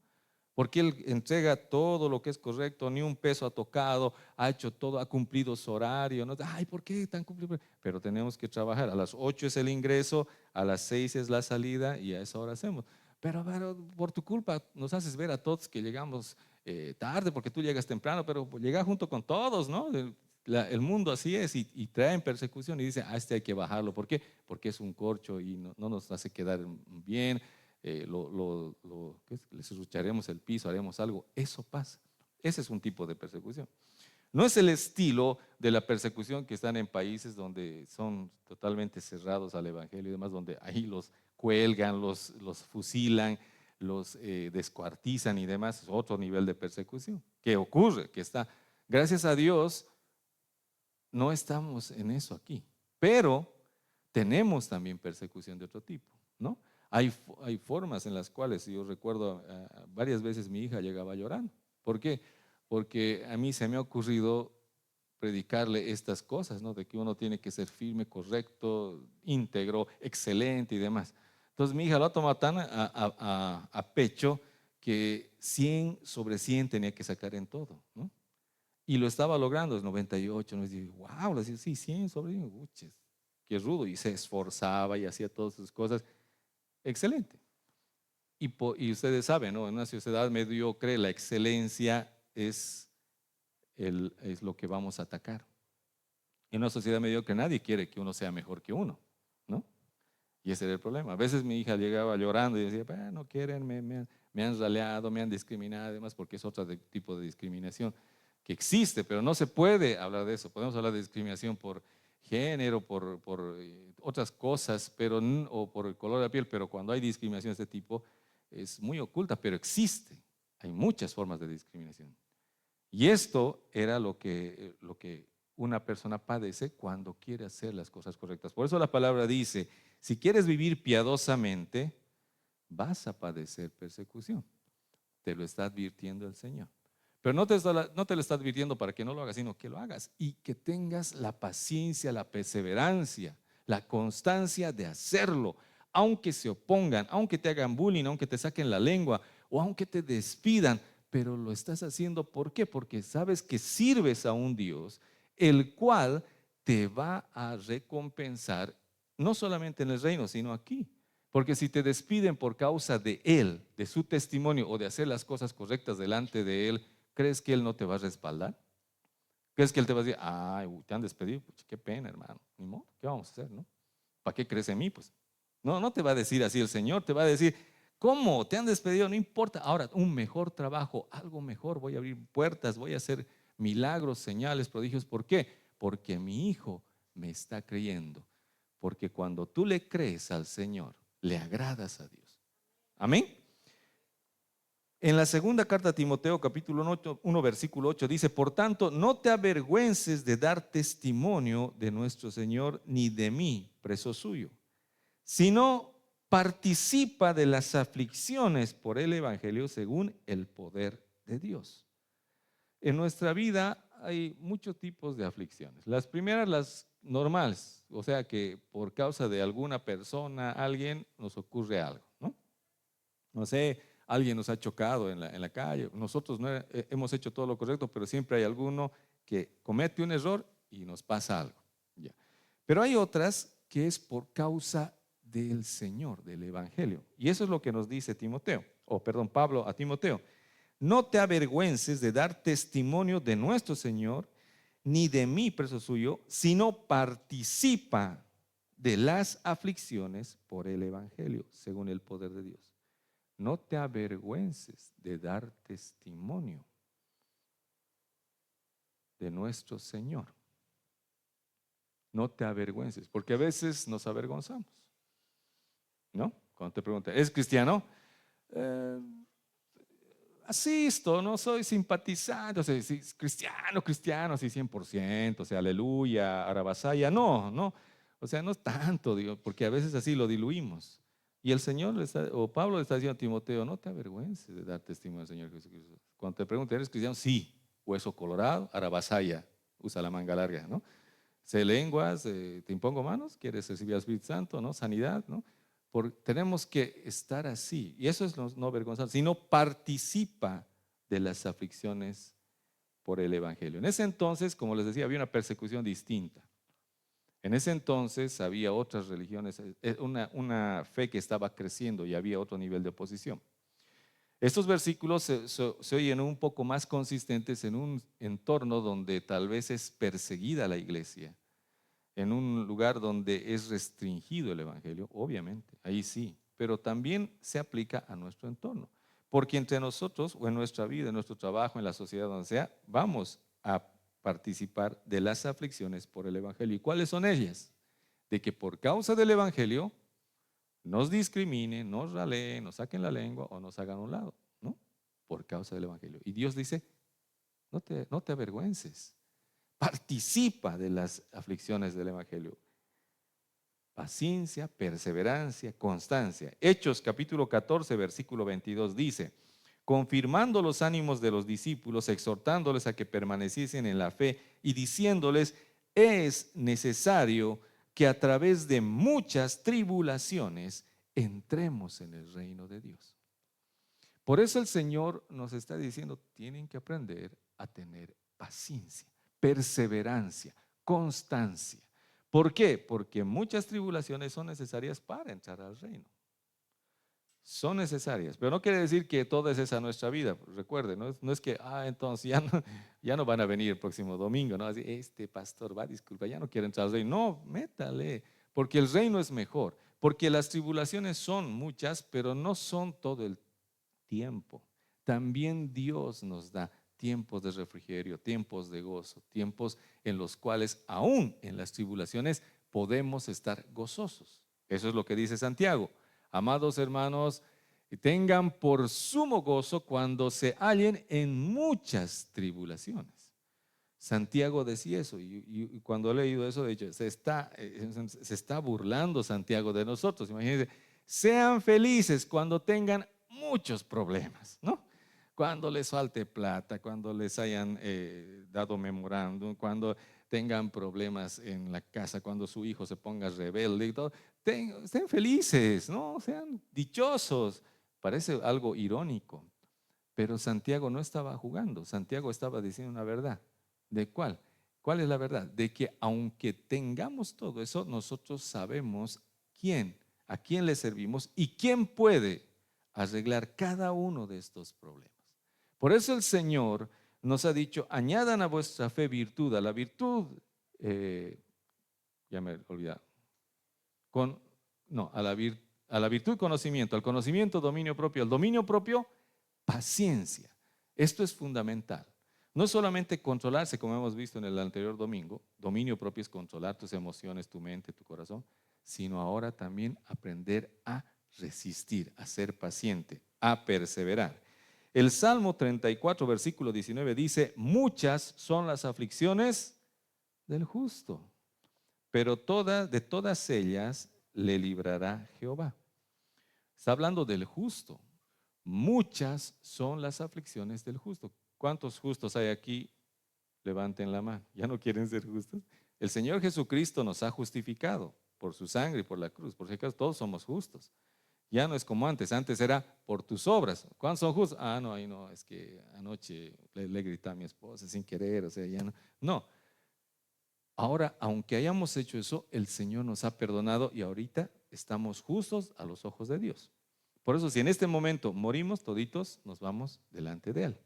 Porque Él entrega todo lo que es correcto, ni un peso ha tocado, ha hecho todo, ha cumplido su horario. ¿No? ¿Por qué tan cumplido? Pero tenemos que trabajar. A las 8 es el ingreso, a las 6 es la salida y a esa hora hacemos. Pero por tu culpa nos haces ver a todos que llegamos tarde porque tú llegas temprano, pero llega junto con todos, ¿no? El mundo así es y traen persecución y dicen, hay que bajarlo. ¿Por qué? Porque es un corcho y no nos hace quedar bien. Les serrucharemos el piso, haremos algo. Eso pasa. Ese es un tipo de persecución. No es el estilo de la persecución que están en países donde son totalmente cerrados al evangelio y demás, donde ahí los cuelgan, los fusilan, los descuartizan y demás. Es otro nivel de persecución. ¿Qué ocurre? Que está, gracias a Dios, no estamos en eso aquí, pero tenemos también persecución de otro tipo, ¿no? Hay formas en las cuales, yo recuerdo varias veces mi hija llegaba llorando. ¿Por qué? Porque a mí se me ha ocurrido predicarle estas cosas, ¿no? De que uno tiene que ser firme, correcto, íntegro, excelente y demás. Entonces mi hija lo ha tomado tan a pecho que 100 sobre 100 tenía que sacar en todo, ¿no? Y lo estaba logrando, es 98, ¿no? Y dije, wow, le decía, sí, 100 sobre 100, uches, qué rudo. Y se esforzaba y hacía todas sus cosas. Excelente. Y ustedes saben, ¿no? En una sociedad mediocre, la excelencia es lo que vamos a atacar. En una sociedad mediocre nadie quiere que uno sea mejor que uno, ¿no? Y ese era el problema. A veces mi hija llegaba llorando y decía, no quieren, me han raleado, me han discriminado, además, porque es otro tipo de discriminación que existe, pero no se puede hablar de eso. Podemos hablar de discriminación por género, por otras cosas, o por el color de la piel, pero cuando hay discriminación de este tipo es muy oculta, pero existe. Hay muchas formas de discriminación. Y esto era lo que una persona padece cuando quiere hacer las cosas correctas. Por eso la palabra dice, si quieres vivir piadosamente, vas a padecer persecución. Te lo está advirtiendo el Señor. Pero no te lo está advirtiendo para que no lo hagas, sino que lo hagas y que tengas la paciencia, la perseverancia, la constancia de hacerlo, aunque se opongan, aunque te hagan bullying, aunque te saquen la lengua o aunque te despidan, pero lo estás haciendo. ¿Por qué? Porque sabes que sirves a un Dios, el cual te va a recompensar, no solamente en el reino, sino aquí. Porque si te despiden por causa de Él, de su testimonio o de hacer las cosas correctas delante de Él, ¿crees que Él no te va a respaldar? ¿Crees que Él te va a decir, te han despedido? Pues, qué pena, hermano. Ni modo, ¿qué vamos a hacer, no? ¿Para qué crees en mí? Pues No, no te va a decir así el Señor, te va a decir, ¿cómo? ¿Te han despedido? No importa. Ahora, un mejor trabajo, algo mejor. Voy a abrir puertas, voy a hacer milagros, señales, prodigios. ¿Por qué? Porque mi hijo me está creyendo. Porque cuando tú le crees al Señor, le agradas a Dios. Amén. En la segunda carta a Timoteo, capítulo 1, versículo 8, dice, por tanto, no te avergüences de dar testimonio de nuestro Señor, ni de mí, preso suyo, sino participa de las aflicciones por el Evangelio según el poder de Dios. En nuestra vida hay muchos tipos de aflicciones. Las primeras, las normales, o sea que por causa de alguna persona, alguien, nos ocurre algo, ¿no? No sé, alguien nos ha chocado en la calle, nosotros no hemos hecho todo lo correcto, pero siempre hay alguno que comete un error y nos pasa algo. Ya. Pero hay otras que es por causa del Señor, del Evangelio. Y eso es lo que nos dice Timoteo, Pablo a Timoteo. No te avergüences de dar testimonio de nuestro Señor, ni de mí, preso suyo, sino participa de las aflicciones por el Evangelio, según el poder de Dios. No te avergüences de dar testimonio de nuestro Señor. No te avergüences, porque a veces nos avergonzamos, ¿no? Cuando te preguntan, ¿es cristiano? Eh, Asisto, no soy simpatizante, o sea, si cristiano, sí, 100%, o sea, aleluya, arabasaya, no, no, o sea, no es tanto, digo, porque a veces así lo diluimos. Y el Señor, o Pablo le está diciendo a Timoteo, no te avergüences de dar testimonio al Señor Jesucristo. Cuando te preguntan, ¿eres cristiano? Sí, hueso colorado, arabasaya, usa la manga larga, ¿no? Sé lenguas, te impongo manos, quieres recibir al Espíritu Santo, ¿no? Sanidad, ¿no? Tenemos que estar así, y eso es no avergonzar, sino participa de las aflicciones por el Evangelio. En ese entonces, como les decía, había una persecución distinta. En ese entonces había otras religiones, una fe que estaba creciendo y había otro nivel de oposición. Estos versículos se oyen un poco más consistentes en un entorno donde tal vez es perseguida la iglesia, en un lugar donde es restringido el Evangelio, obviamente, ahí sí, pero también se aplica a nuestro entorno, porque entre nosotros o en nuestra vida, en nuestro trabajo, en la sociedad, donde sea, vamos a participar de las aflicciones por el Evangelio. ¿Y cuáles son ellas? De que por causa del Evangelio nos discriminen, nos raleen, nos saquen la lengua o nos hagan a un lado, ¿no? Por causa del Evangelio. Y Dios dice, no te avergüences, participa de las aflicciones del Evangelio. Paciencia, perseverancia, constancia. Hechos capítulo 14, versículo 22 dice, confirmando los ánimos de los discípulos, exhortándoles a que permaneciesen en la fe y diciéndoles, es necesario que a través de muchas tribulaciones entremos en el reino de Dios. Por eso el Señor nos está diciendo, tienen que aprender a tener paciencia, perseverancia, constancia. ¿Por qué? Porque muchas tribulaciones son necesarias para entrar al reino. Son necesarias, pero no quiere decir que toda es esa nuestra vida. Recuerden, no es que, entonces ya no van a venir el próximo domingo, ¿no? Así, este pastor va, disculpa, ya no quiere entrar al reino. No, métale, porque el reino es mejor, porque las tribulaciones son muchas, pero no son todo el tiempo. También Dios nos da tiempos de refrigerio, tiempos de gozo, tiempos en los cuales aún en las tribulaciones podemos estar gozosos. Eso es lo que dice Santiago. Amados hermanos, tengan por sumo gozo cuando se hallen en muchas tribulaciones. Santiago decía eso y cuando he leído eso, de hecho, se está burlando Santiago de nosotros. Imagínense, sean felices cuando tengan muchos problemas, ¿no? Cuando les falte plata, cuando les hayan dado memorándum, cuando tengan problemas en la casa, cuando su hijo se ponga rebelde y todo, estén felices, ¿no? Sean dichosos. Parece algo irónico, pero Santiago no estaba jugando, Santiago estaba diciendo una verdad. ¿De cuál? ¿Cuál es la verdad? De que aunque tengamos todo eso, nosotros sabemos a quién le servimos y quién puede arreglar cada uno de estos problemas. Por eso el Señor nos ha dicho, añadan a vuestra fe virtud, a la virtud, ya me he olvidado, no, a la virtud conocimiento, al conocimiento dominio propio, al dominio propio paciencia. Esto es fundamental. No solamente controlarse, como hemos visto en el anterior domingo, dominio propio es controlar tus emociones, tu mente, tu corazón, sino ahora también aprender a resistir, a ser paciente, a perseverar. El Salmo 34, versículo 19 dice, muchas son las aflicciones del justo, pero de todas ellas le librará Jehová. Está hablando del justo. Muchas son las aflicciones del justo. ¿Cuántos justos hay aquí? Levanten la mano. ¿Ya no quieren ser justos? El Señor Jesucristo nos ha justificado por su sangre y por la cruz. Por si acaso todos somos justos. Ya no es como antes. Antes era por tus obras. ¿Cuántos son justos? Ah, no, ahí no. Es que anoche le grité a mi esposa sin querer. O sea, ya no. No. Ahora, aunque hayamos hecho eso, el Señor nos ha perdonado y ahorita estamos justos a los ojos de Dios. Por eso, si en este momento morimos, toditos nos vamos delante de Él,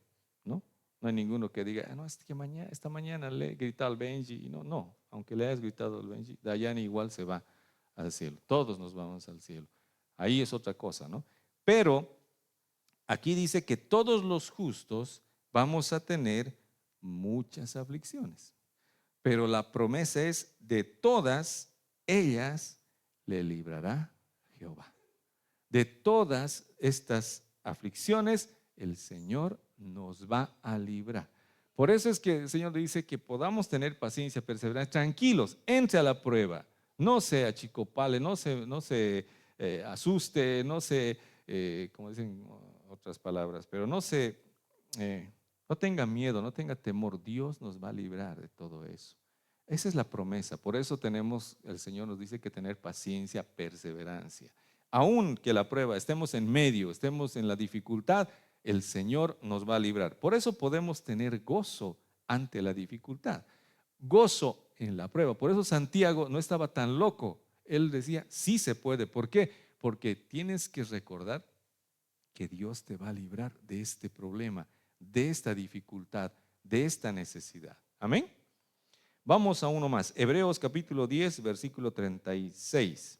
¿no? No hay ninguno que diga, no, es que esta mañana le he gritado al Benji. No, no, aunque le hayas gritado al Benji, Dayane igual se va al cielo. Todos nos vamos al cielo. Ahí es otra cosa, ¿no? Pero aquí dice que todos los justos vamos a tener muchas aflicciones. Pero la promesa es, de todas ellas le librará Jehová. De todas estas aflicciones, el Señor nos va a librar. Por eso es que el Señor dice que podamos tener paciencia, perseverancia, tranquilos, entre a la prueba. No se achicopale, no se asuste, no se, como dicen otras palabras, pero no tenga miedo, no tenga temor. Dios nos va a librar de todo eso. Esa es la promesa. Por eso el Señor nos dice que tener paciencia, perseverancia. Aun que la prueba, estemos en medio, estemos en la dificultad, el Señor nos va a librar. Por eso podemos tener gozo ante la dificultad, gozo en la prueba. Por eso Santiago no estaba tan loco. Él decía, sí se puede. ¿Por qué? Porque tienes que recordar que Dios te va a librar de este problema, de esta dificultad, de esta necesidad. Amén. Vamos a uno más. Hebreos capítulo 10, versículo 36.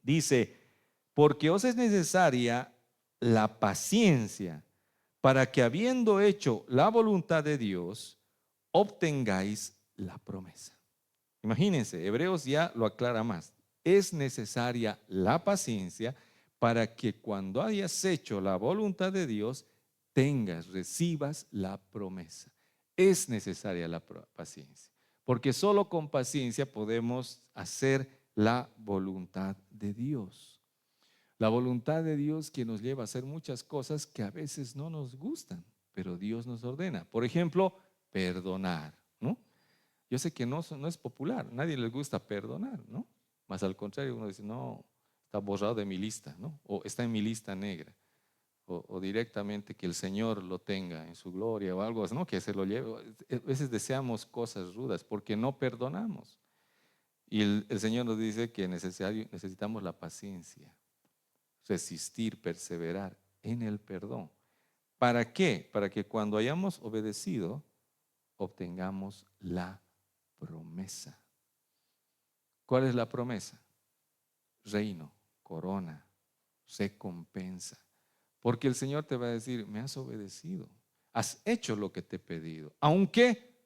Dice, porque os es necesaria la paciencia para que habiendo hecho la voluntad de Dios, obtengáis la promesa. Imagínense, Hebreos ya lo aclara más. Es necesaria la paciencia para que cuando hayas hecho la voluntad de Dios, recibas la promesa. Es necesaria la paciencia, porque solo con paciencia podemos hacer la voluntad de Dios. La voluntad de Dios que nos lleva a hacer muchas cosas que a veces no nos gustan, pero Dios nos ordena. Por ejemplo, perdonar, ¿no? Yo sé que no es popular, nadie les gusta perdonar, ¿no? Más al contrario, uno dice, no, está borrado de mi lista, ¿no? O está en mi lista negra. O directamente que el Señor lo tenga en su gloria o algo así, ¿no? Que se lo lleve. A veces deseamos cosas rudas porque no perdonamos. Y el Señor nos dice que necesitamos la paciencia, resistir, perseverar en el perdón. ¿Para qué? Para que cuando hayamos obedecido, obtengamos la promesa. ¿Cuál es la promesa? Reino, corona, recompensa. Porque el Señor te va a decir, me has obedecido, has hecho lo que te he pedido, aunque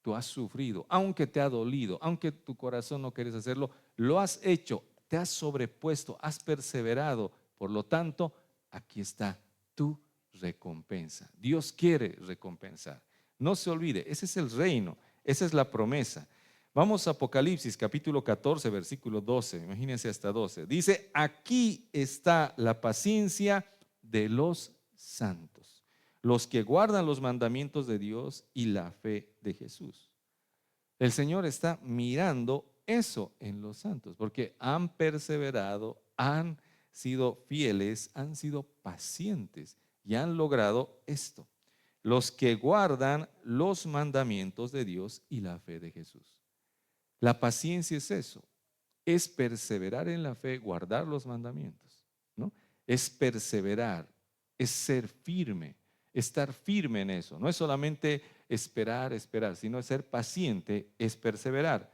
tú has sufrido, aunque te ha dolido, aunque tu corazón no quieres hacerlo, lo has hecho, te has sobrepuesto, has perseverado. Por lo tanto, aquí está tu recompensa. Dios quiere recompensar. No se olvide, ese es el reino, esa es la promesa. Vamos a Apocalipsis capítulo 14, versículo 12, imagínense hasta 12. Dice, aquí está la paciencia de los santos, los que guardan los mandamientos de Dios y la fe de Jesús. El Señor está mirando eso en los santos, porque han perseverado, han sido fieles, han sido pacientes y han logrado esto. Los que guardan los mandamientos de Dios y la fe de Jesús. La paciencia es eso, es perseverar en la fe, guardar los mandamientos, ¿no? Es perseverar, es ser firme, estar firme en eso. No es solamente esperar, sino es ser paciente, es perseverar.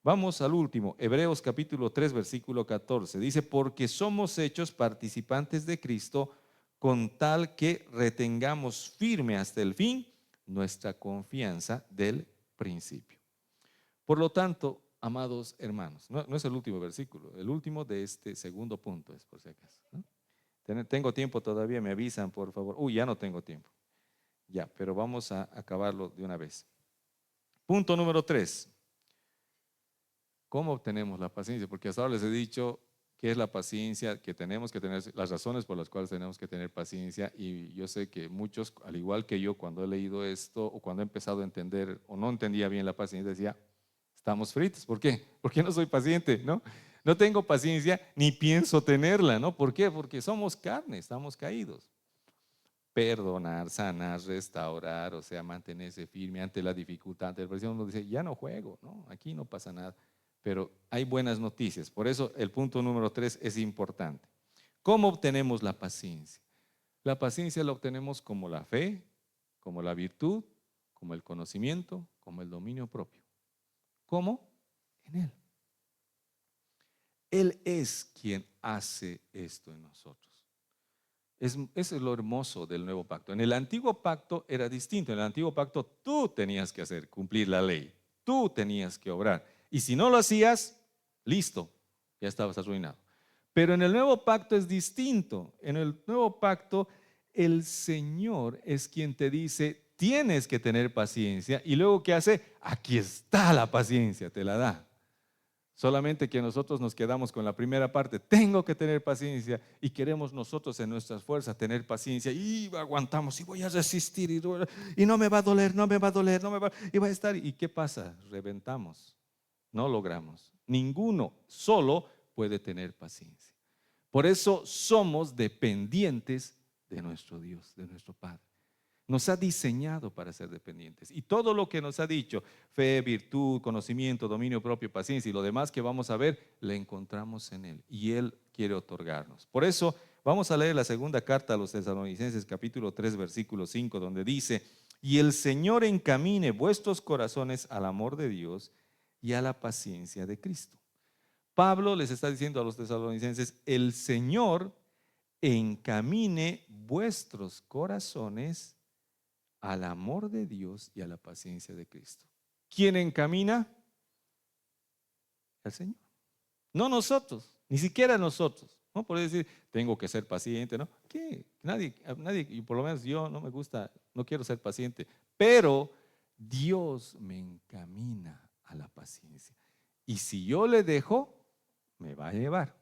Vamos al último, Hebreos capítulo 3, versículo 14. Dice, porque somos hechos participantes de Cristo con tal que retengamos firme hasta el fin nuestra confianza del principio. Por lo tanto, amados hermanos, no es el último versículo, el último de este segundo punto es por si acaso, ¿no? Tengo tiempo todavía, me avisan por favor. Ya no tengo tiempo. Ya, pero vamos a acabarlo de una vez. Punto número 3. ¿Cómo obtenemos la paciencia? Porque hasta ahora les he dicho qué es la paciencia, que tenemos que tener, las razones por las cuales tenemos que tener paciencia, y yo sé que muchos, al igual que yo, cuando he leído esto o cuando he empezado a entender o no entendía bien la paciencia, decía, estamos fritos. ¿Por qué? Porque no soy paciente, ¿no? No tengo paciencia ni pienso tenerla, ¿no? ¿Por qué? Porque somos carne, estamos caídos. Perdonar, sanar, restaurar, o sea, mantenerse firme ante la dificultad, ante la presión. Uno dice, ya no juego, ¿no? Aquí no pasa nada. Pero hay buenas noticias. Por eso el punto número 3 es importante. ¿Cómo obtenemos la paciencia? La paciencia la obtenemos como la fe, como la virtud, como el conocimiento, como el dominio propio. ¿Cómo? En Él. Él es quien hace esto en nosotros. Eso es lo hermoso del nuevo pacto. En el antiguo pacto era distinto. En el antiguo pacto tú tenías que hacer, cumplir la ley. Tú tenías que obrar. Y si no lo hacías, listo, ya estabas arruinado. Pero en el nuevo pacto es distinto. En el nuevo pacto el Señor es quien te dice, tienes que tener paciencia. Y luego, ¿qué hace? Aquí está la paciencia, te la da. Solamente que nosotros nos quedamos con la primera parte, tengo que tener paciencia, y queremos nosotros en nuestras fuerzas tener paciencia y aguantamos y voy a resistir y no me va a doler, no me va a doler, y va a estar. ¿Y qué pasa? Reventamos, no logramos. Ninguno solo puede tener paciencia. Por eso somos dependientes de nuestro Dios, de nuestro Padre. Nos ha diseñado para ser dependientes. Y todo lo que nos ha dicho, fe, virtud, conocimiento, dominio propio, paciencia y lo demás que vamos a ver, le encontramos en Él. Y Él quiere otorgarnos. Por eso vamos a leer la segunda carta a los Tesalonicenses, capítulo 3, versículo 5, donde dice, y el Señor encamine vuestros corazones al amor de Dios y a la paciencia de Cristo. Pablo les está diciendo a los tesalonicenses, el Señor encamine vuestros corazones al amor de Dios y a la paciencia de Cristo. ¿Quién encamina? El Señor. No nosotros, ni siquiera nosotros. No puede decir, tengo que ser paciente, ¿no? ¿Qué? Nadie, y por lo menos yo no me gusta, no quiero ser paciente, pero Dios me encamina a la paciencia. Y si yo le dejo, me va a llevar.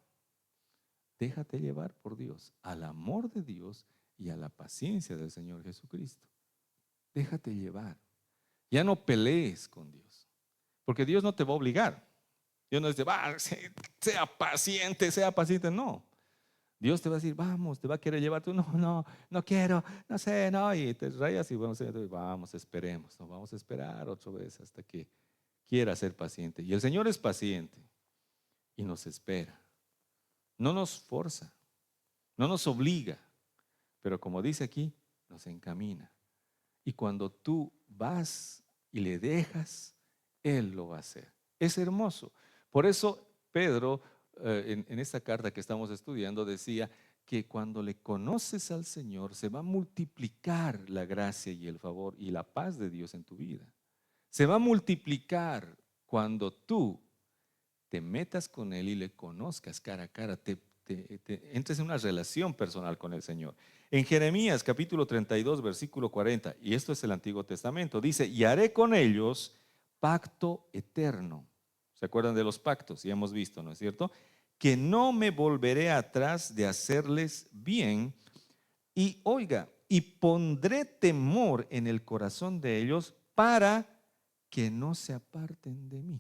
Déjate llevar por Dios, al amor de Dios y a la paciencia del Señor Jesucristo. Déjate llevar. Ya no pelees con Dios, porque Dios no te va a obligar. Dios no dice, sea paciente, sea paciente. No. Dios te va a decir, vamos, te va a querer llevar. Tú, no quiero, no sé, no. Y te rayas y bueno, vamos, esperemos. Nos vamos a esperar otra vez hasta que quiera ser paciente. Y el Señor es paciente y nos espera. No nos forza, no nos obliga, pero como dice aquí, nos encamina. Y cuando tú vas y le dejas, Él lo va a hacer. Es hermoso. Por eso Pedro, en esta carta que estamos estudiando, decía que cuando le conoces al Señor, se va a multiplicar la gracia y el favor y la paz de Dios en tu vida. Se va a multiplicar cuando tú te metas con Él y le conozcas cara a cara, entres en una relación personal con el Señor. En Jeremías capítulo 32, versículo 40, y esto es el Antiguo Testamento, dice, y haré con ellos pacto eterno. ¿Se acuerdan de los pactos? Ya hemos visto, ¿no es cierto? Que no me volveré atrás de hacerles bien, y oiga, y pondré temor en el corazón de ellos para que no se aparten de mí.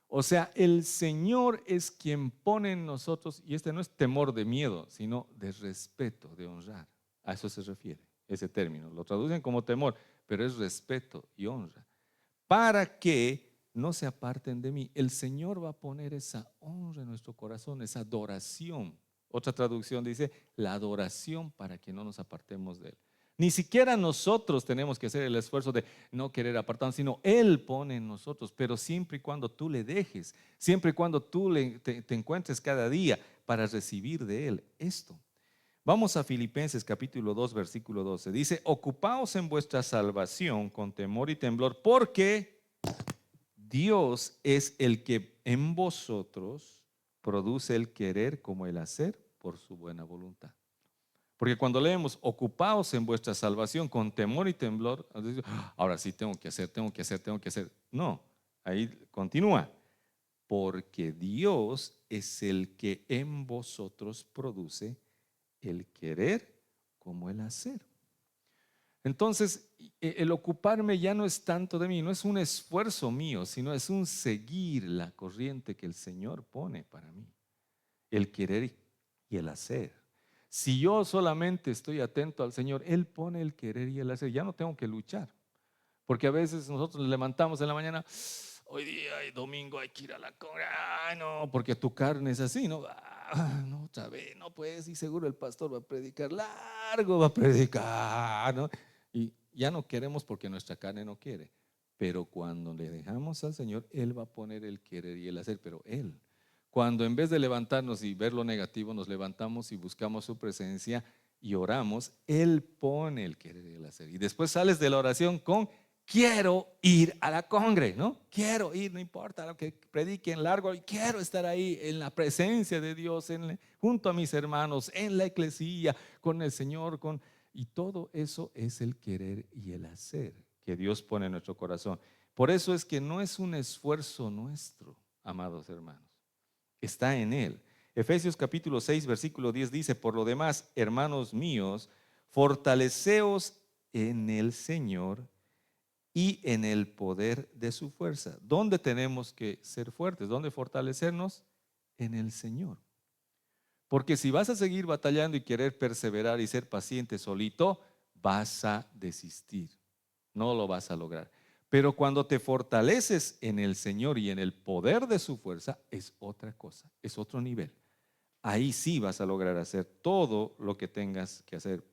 O sea, el Señor es quien pone en nosotros, y este no es temor de miedo, sino de respeto, de honrar. A eso se refiere ese término. Lo traducen como temor, pero es respeto y honra. Para que no se aparten de mí. El Señor va a poner esa honra en nuestro corazón, esa adoración. Otra traducción dice, la adoración para que no nos apartemos de Él. Ni siquiera nosotros tenemos que hacer el esfuerzo de no querer apartarnos, sino Él pone en nosotros, pero siempre y cuando tú le dejes, siempre y cuando tú te encuentres cada día para recibir de Él esto. Vamos a Filipenses capítulo 2, versículo 12. Dice, ocupaos en vuestra salvación con temor y temblor, porque Dios es el que en vosotros produce el querer como el hacer por su buena voluntad. Porque cuando leemos, ocupaos en vuestra salvación con temor y temblor, ahora sí tengo que hacer, tengo que hacer, tengo que hacer. No, ahí continúa. Porque Dios es el que en vosotros produce el querer como el hacer. Entonces, el ocuparme ya no es tanto de mí, no es un esfuerzo mío, sino es un seguir la corriente que el Señor pone para mí. El querer y el hacer. Si yo solamente estoy atento al Señor, Él pone el querer y el hacer. Ya no tengo que luchar. Porque a veces nosotros nos levantamos en la mañana, hoy día hay domingo, hay que ir a la congregación. Ay, no, porque tu carne es así, ¿no? No, otra vez, no pues, y seguro el pastor va a predicar largo, va a predicar, ¿no? Y ya no queremos porque nuestra carne no quiere. Pero cuando le dejamos al Señor, Él va a poner el querer y el hacer, pero Él. Cuando en vez de levantarnos y ver lo negativo, nos levantamos y buscamos su presencia y oramos, Él pone el querer y el hacer. Y después sales de la oración con quiero ir a la congre, ¿no? Quiero ir, no importa lo que prediquen largo, quiero estar ahí en la presencia de Dios, junto a mis hermanos, en la eclesía, con el Señor, y todo eso es el querer y el hacer que Dios pone en nuestro corazón. Por eso es que no es un esfuerzo nuestro, amados hermanos, está en Él. Efesios capítulo 6, versículo 10 dice, por lo demás, hermanos míos, fortaleceos en el Señor y en el poder de su fuerza. ¿Dónde tenemos que ser fuertes? ¿Dónde fortalecernos? En el Señor. Porque si vas a seguir batallando y querer perseverar y ser paciente solito, vas a desistir. No lo vas a lograr. Pero cuando te fortaleces en el Señor y en el poder de su fuerza, es otra cosa, es otro nivel. Ahí sí vas a lograr hacer todo lo que tengas que hacer.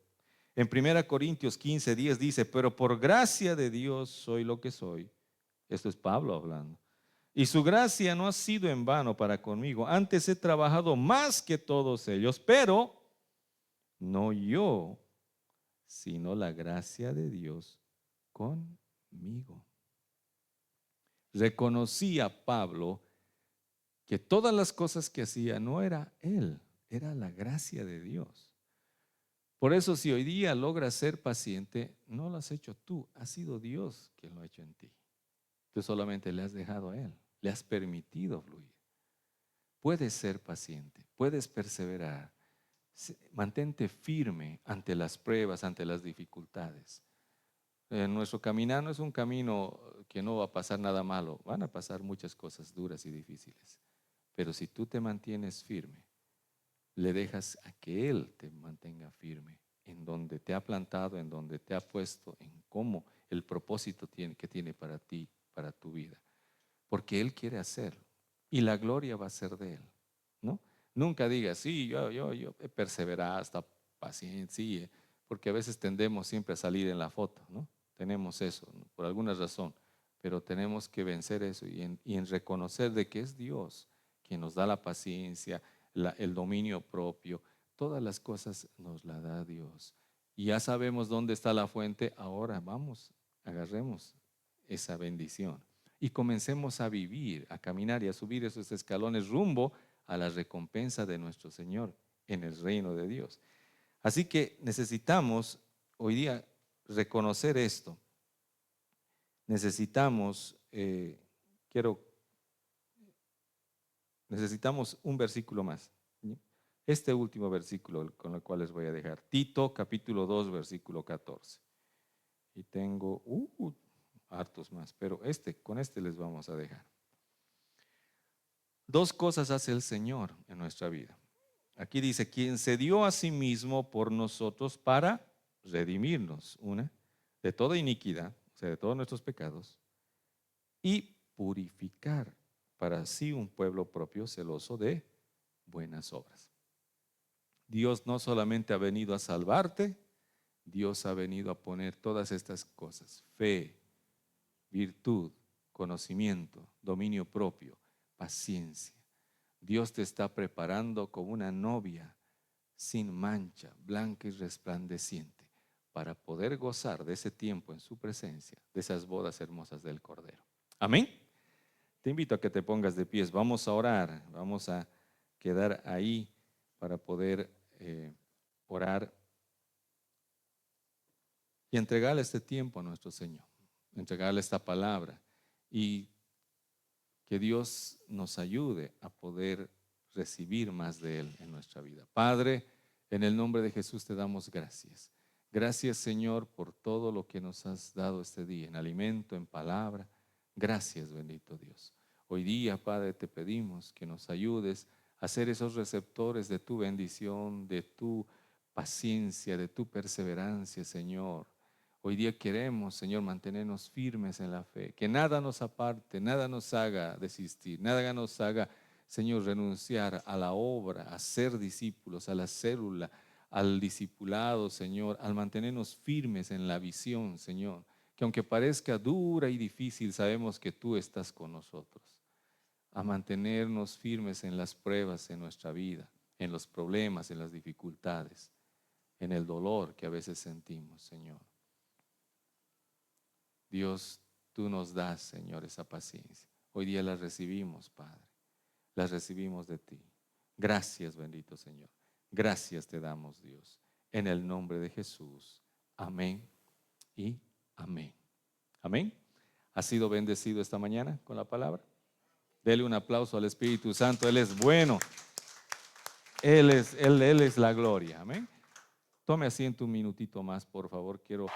En 1 Corintios 15, 10 dice, pero por gracia de Dios soy lo que soy. Esto es Pablo hablando. Y su gracia no ha sido en vano para conmigo. Antes he trabajado más que todos ellos, pero no yo, sino la gracia de Dios conmigo. Reconocía Pablo que todas las cosas que hacía no era él, era la gracia de Dios. Por eso si hoy día logras ser paciente, no lo has hecho tú, ha sido Dios quien lo ha hecho en ti. Tú solamente le has dejado a Él, le has permitido fluir. Puedes ser paciente, puedes perseverar, mantente firme ante las pruebas, ante las dificultades. Nuestro caminar no es un camino que no va a pasar nada malo, van a pasar muchas cosas duras y difíciles. Pero si tú te mantienes firme, le dejas a que Él te mantenga firme en donde te ha plantado, en donde te ha puesto, en cómo el propósito que tiene para ti, para tu vida. Porque Él quiere hacerlo y la gloria va a ser de Él, ¿no? Nunca digas, sí, yo he perseverado hasta paciente, sí, porque a veces tendemos siempre a salir en la foto, ¿no? Tenemos eso, ¿no? Por alguna razón, pero tenemos que vencer eso y en reconocer de que es Dios quien nos da la paciencia, el dominio propio, todas las cosas nos la da Dios. Y ya sabemos dónde está la fuente, ahora vamos, agarremos esa bendición y comencemos a vivir, a caminar y a subir esos escalones rumbo a la recompensa de nuestro Señor en el reino de Dios. Así que necesitamos hoy día reconocer esto. Necesitamos, necesitamos un versículo más. Este último versículo con el cual les voy a dejar. Tito capítulo 2, versículo 14. Y tengo hartos más, pero con este les vamos a dejar. Dos cosas hace el Señor en nuestra vida. Aquí dice, quien se dio a sí mismo por nosotros para redimirnos, de toda iniquidad, o sea, de todos nuestros pecados, y purificar para sí un pueblo propio celoso de buenas obras. Dios no solamente ha venido a salvarte, Dios ha venido a poner todas estas cosas: fe, virtud, conocimiento, dominio propio, paciencia. Dios te está preparando como una novia sin mancha, blanca y resplandeciente, para poder gozar de ese tiempo en su presencia, de esas bodas hermosas del Cordero. Amén. Te invito a que te pongas de pies. Vamos a orar, vamos a quedar ahí para poder orar y entregarle este tiempo a nuestro Señor, entregarle esta palabra, y que Dios nos ayude a poder recibir más de Él en nuestra vida. Padre, en el nombre de Jesús te damos gracias. Gracias, Señor, por todo lo que nos has dado este día, en alimento, en palabra. Gracias, bendito Dios. Hoy día, Padre, te pedimos que nos ayudes a ser esos receptores de tu bendición, de tu paciencia, de tu perseverancia, Señor. Hoy día queremos, Señor, mantenernos firmes en la fe, que nada nos aparte, nada nos haga desistir, nada nos haga, Señor, renunciar a la obra, a ser discípulos, a la célula, al discipulado, Señor, al mantenernos firmes en la visión, Señor, que aunque parezca dura y difícil, sabemos que tú estás con nosotros, a mantenernos firmes en las pruebas en nuestra vida, en los problemas, en las dificultades, en el dolor que a veces sentimos, Señor. Dios, tú nos das, Señor, esa paciencia. Hoy día la recibimos, Padre. La recibimos de ti. Gracias, bendito Señor. Gracias te damos, Dios. En el nombre de Jesús. Amén y amén. Amén. ¿Ha sido bendecido esta mañana con la palabra? Dele un aplauso al Espíritu Santo. Él es bueno. Él es la gloria. Amén. Tome asiento un minutito más, por favor. Quiero